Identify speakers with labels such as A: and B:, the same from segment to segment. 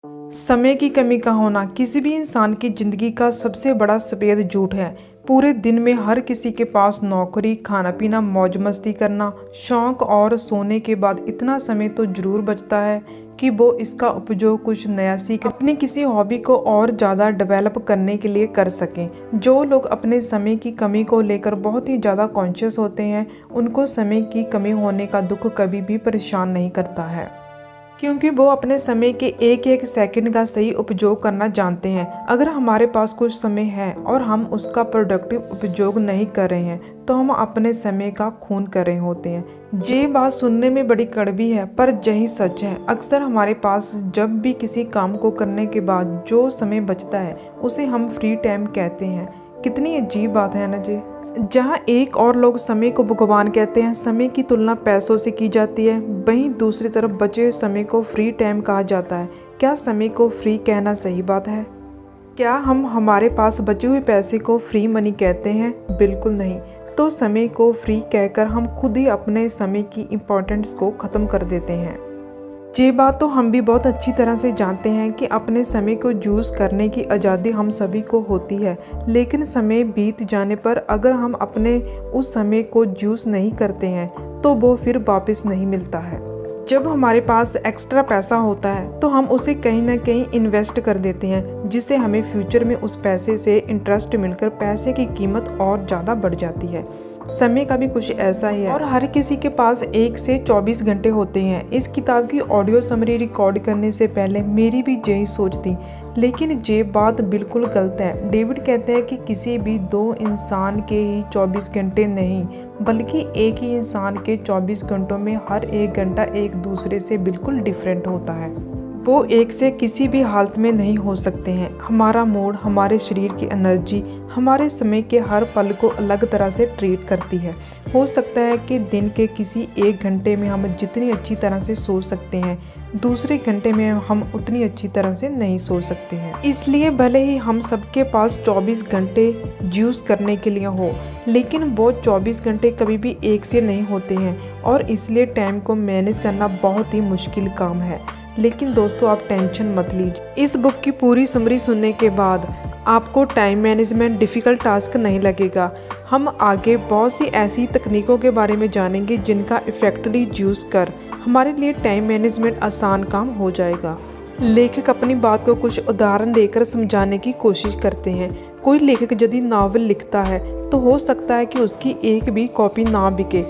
A: समय की कमी का होना किसी भी इंसान की जिंदगी का सबसे बड़ा सफेद झूठ है। पूरे दिन में हर किसी के पास नौकरी, खाना पीना, मौज मस्ती करना, शौक और सोने के बाद इतना समय तो जरूर बचता है कि वो इसका उपयोग कुछ नया सीख, अपनी किसी हॉबी को और ज़्यादा डेवलप करने के लिए कर सकें। जो लोग अपने समय की कमी को लेकर बहुत ही ज़्यादा कॉन्शियस होते हैं, उनको समय की कमी होने का दुख कभी भी परेशान नहीं करता है, क्योंकि वो अपने समय के एक एक सेकंड का सही उपयोग करना जानते हैं। अगर हमारे पास कुछ समय है और हम उसका प्रोडक्टिव उपयोग नहीं कर रहे हैं, तो हम अपने समय का खून कर रहे होते हैं। ये बात सुनने में बड़ी कड़वी है, पर यही सच है। अक्सर हमारे पास जब भी किसी काम को करने के बाद जो समय बचता है, उसे हम फ्री टाइम कहते हैं। कितनी अजीब बात है ना जी। जहाँ एक और लोग समय को भगवान कहते हैं, समय की तुलना पैसों से की जाती है, वहीं दूसरी तरफ बचे हुए समय को फ्री टाइम कहा जाता है। क्या समय को फ्री कहना सही बात है? क्या हम हमारे पास बचे हुए पैसे को फ्री मनी कहते हैं? बिल्कुल नहीं। तो समय को फ्री कहकर हम खुद ही अपने समय की इम्पोर्टेंस को ख़त्म कर देते हैं। ये बात तो हम भी बहुत अच्छी तरह से जानते हैं कि अपने समय को यूज़ करने की आज़ादी हम सभी को होती है, लेकिन समय बीत जाने पर अगर हम अपने उस समय को यूज़ नहीं करते हैं तो वो फिर वापस नहीं मिलता है। जब हमारे पास एक्स्ट्रा पैसा होता है तो हम उसे कहीं ना कहीं इन्वेस्ट कर देते हैं, जिससे हमें फ्यूचर में उस पैसे से इंटरेस्ट मिलकर पैसे की कीमत और ज़्यादा बढ़ जाती है। समय का भी कुछ ऐसा ही है, और हर किसी के पास 1 से 24 घंटे होते हैं। इस किताब की ऑडियो समरी रिकॉर्ड करने से पहले मेरी भी यही सोच थी, लेकिन ये बात बिल्कुल गलत है। डेविड कहते हैं कि किसी भी दो इंसान के ही 24 घंटे नहीं, बल्कि एक ही इंसान के 24 घंटों में हर एक घंटा एक दूसरे से बिल्कुल डिफरेंट होता है। वो एक से किसी भी हालत में नहीं हो सकते हैं। हमारा मूड, हमारे शरीर की एनर्जी हमारे समय के हर पल को अलग तरह से ट्रीट करती है। हो सकता है कि दिन के किसी एक घंटे में हम जितनी अच्छी तरह से सो सकते हैं, दूसरे घंटे में हम उतनी अच्छी तरह से नहीं सो सकते हैं। इसलिए भले ही हम सबके पास 24 घंटे यूज़ करने के लिए हो, लेकिन वो 24 घंटे कभी भी एक से नहीं होते हैं, और इसलिए टाइम को मैनेज करना बहुत ही मुश्किल काम है। लेकिन दोस्तों, आप टेंशन मत लीजिए। इस बुक की पूरी समरी सुनने के बाद आपको टाइम मैनेजमेंट डिफ़िकल्ट टास्क नहीं लगेगा। हम आगे बहुत सी ऐसी तकनीकों के बारे में जानेंगे जिनका इफेक्टिवली यूज़ कर हमारे लिए टाइम मैनेजमेंट आसान काम हो जाएगा। लेखक अपनी बात को कुछ उदाहरण देकर समझाने की कोशिश करते हैं। कोई लेखक यदि नावल लिखता है तो हो सकता है कि उसकी एक भी कॉपी ना बिके।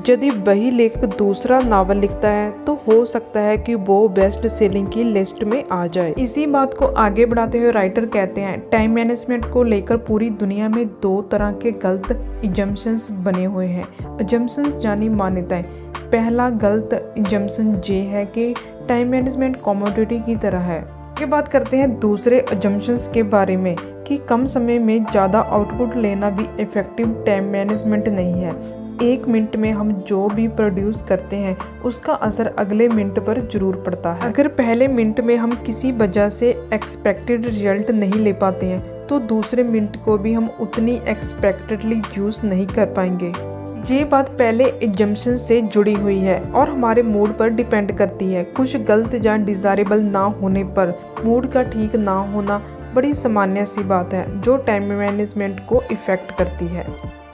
A: यदि वही लेखक दूसरा नावल लिखता है तो हो सकता है कि वो बेस्ट सेलिंग की लिस्ट में आ जाए। इसी बात को आगे बढ़ाते हुए राइटर कहते हैं, टाइम मैनेजमेंट को लेकर पूरी दुनिया में 2 तरह के गलत एजम्पशंस बने हुए हैं। एजम्पशंस यानी मान्यताएं। पहला गलत एजम्पशन ये है कि टाइम मैनेजमेंट कमोडिटी की तरह है। आगे बात करते हैं दूसरे एजम्पशंस के बारे में कि कम समय में ज़्यादा आउटपुट लेना भी इफेक्टिव टाइम मैनेजमेंट नहीं है। 1 मिनट में हम जो भी प्रोड्यूस करते हैं उसका असर अगले मिनट पर जरूर पड़ता है। अगर पहले मिनट में हम किसी वजह से एक्सपेक्टेड रिजल्ट नहीं ले पाते हैं तो दूसरे मिनट को भी हम उतनी एक्सपेक्टेडली यूज़ नहीं कर पाएंगे। ये बात पहले एजम्पशन से जुड़ी हुई है और हमारे मूड पर डिपेंड करती है। कुछ गलत या डिज़ायरेबल ना होने पर मूड का ठीक ना होना बड़ी सामान्य सी बात है, जो टाइम मैनेजमेंट को इफ़ेक्ट करती है।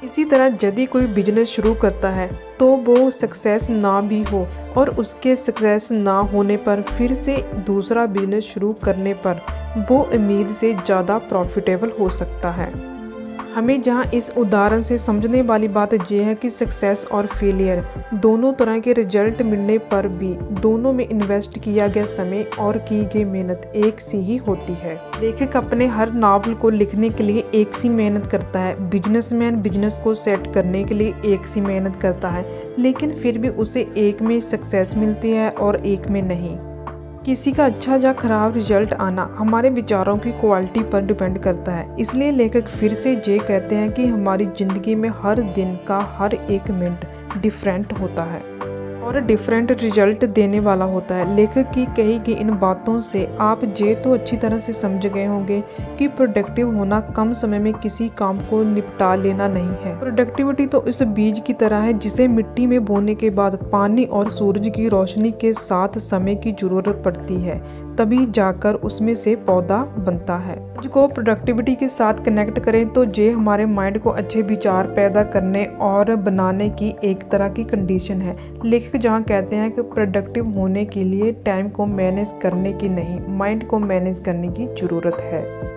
A: इसी तरह यदि कोई बिजनेस शुरू करता है तो वो सक्सेस ना भी हो और उसके सक्सेस ना होने पर फिर से दूसरा बिजनेस शुरू करने पर वो उम्मीद से ज़्यादा प्रॉफिटेबल हो सकता है। हमें जहां इस उदाहरण से समझने वाली बात यह है कि सक्सेस और फेलियर दोनों तरह के रिजल्ट मिलने पर भी दोनों में इन्वेस्ट किया गया समय और की गई मेहनत एक सी ही होती है। लेखक अपने हर नावल को लिखने के लिए एक सी मेहनत करता है। बिजनेसमैन बिजनेस को सेट करने के लिए एक सी मेहनत करता है, लेकिन फिर भी उसे एक में सक्सेस मिलती है और एक में नहीं। किसी का अच्छा या खराब रिजल्ट आना हमारे विचारों की क्वालिटी पर डिपेंड करता है। इसलिए लेखक फिर से ये कहते हैं कि हमारी ज़िंदगी में हर दिन का हर एक मिनट डिफरेंट होता है और डिफरेंट रिजल्ट देने वाला होता है। लेखक की कही गई इन बातों से आप ये तो अच्छी तरह से समझ गए होंगे कि प्रोडक्टिव होना कम समय में किसी काम को निपटा लेना नहीं है। प्रोडक्टिविटी तो इस बीज की तरह है जिसे मिट्टी में बोने के बाद पानी और सूरज की रोशनी के साथ समय की जरूरत पड़ती है। तभी जाकर उसमें से पौधा बनता है। को प्रोडक्टिविटी के साथ कनेक्ट करें तो ये हमारे माइंड को अच्छे विचार पैदा करने और बनाने की एक तरह की कंडीशन है। लेखक जहाँ कहते हैं कि प्रोडक्टिव होने के लिए टाइम को मैनेज करने की नहीं, माइंड को मैनेज करने की ज़रूरत है।